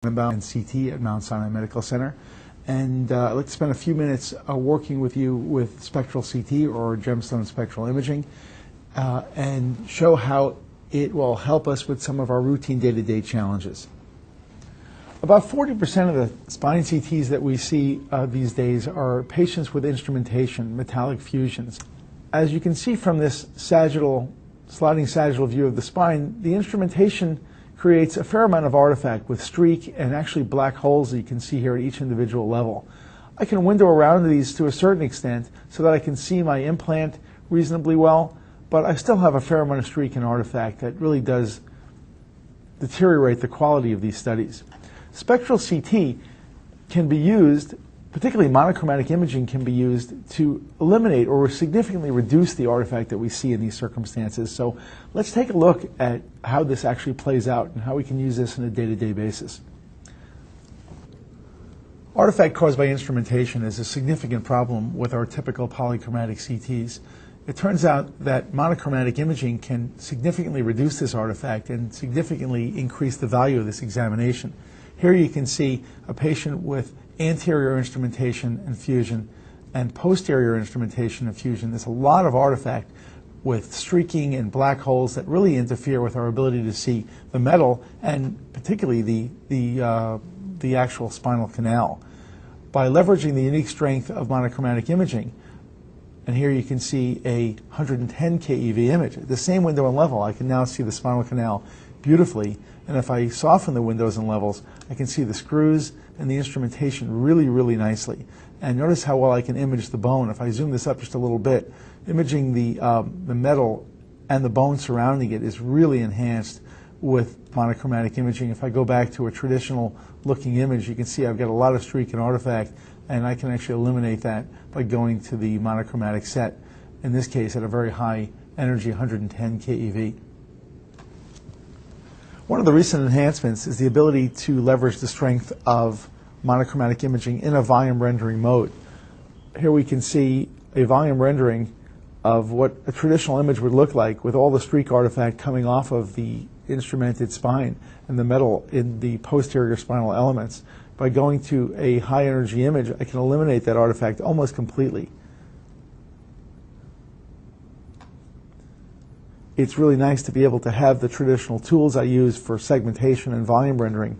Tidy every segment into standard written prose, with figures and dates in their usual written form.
about CT at Mount Sinai Medical Center. And I'd like to spend a few minutes working with you with Spectral CT or gemstone spectral imaging and show how it will help us with some of our routine day-to-day challenges. About 40% of the spine CTs that we see these days are patients with instrumentation, metallic fusions. As you can see from this sliding sagittal view of the spine, the instrumentation creates a fair amount of artifact with streak and actually black holes that you can see here at each individual level. I can window around these to a certain extent so that I can see my implant reasonably well, but I still have a fair amount of streak and artifact that really does deteriorate the quality of these studies. Spectral CT can be used, particularly monochromatic imaging can be used to eliminate or significantly reduce the artifact that we see in these circumstances. So let's take a look at how this actually plays out and how we can use this on a day-to-day basis. Artifact caused by instrumentation is a significant problem with our typical polychromatic CTs. It turns out that monochromatic imaging can significantly reduce this artifact and significantly increase the value of this examination. Here you can see a patient with anterior instrumentation and fusion and posterior instrumentation and fusion. There's a lot of artifact with streaking and black holes that really interfere with our ability to see the metal and particularly the actual spinal canal. By leveraging the unique strength of monochromatic imaging, and here you can see a 110 keV image. At the same window and level, I can now see the spinal canal beautifully. And if I soften the windows and levels, I can see the screws and the instrumentation really, really nicely. And notice how well I can image the bone. If I zoom this up just a little bit, imaging the metal and the bone surrounding it is really enhanced with monochromatic imaging. If I go back to a traditional looking image, you can see I've got a lot of streak and artifact, and I can actually eliminate that by going to the monochromatic set, in this case at a very high energy, 110 keV. One of the recent enhancements is the ability to leverage the strength of monochromatic imaging in a volume rendering mode. Here we can see a volume rendering of what a traditional image would look like with all the streak artifact coming off of the instrumented spine and the metal in the posterior spinal elements. By going to a high energy image, I can eliminate that artifact almost completely. It's really nice to be able to have the traditional tools I use for segmentation and volume rendering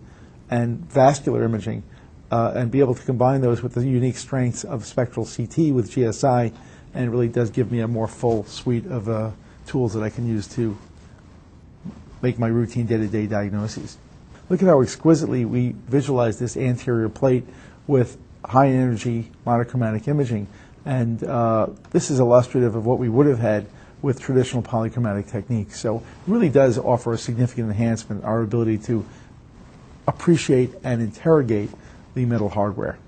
and vascular imaging and be able to combine those with the unique strengths of Spectral CT with GSI, and it really does give me a more full suite of tools that I can use to make my routine day-to-day diagnoses. Look at how exquisitely we visualize this anterior plate with high energy monochromatic imaging, and this is illustrative of what we would have had with traditional polychromatic techniques. So it really does offer a significant enhancement in our ability to appreciate and interrogate the metal hardware.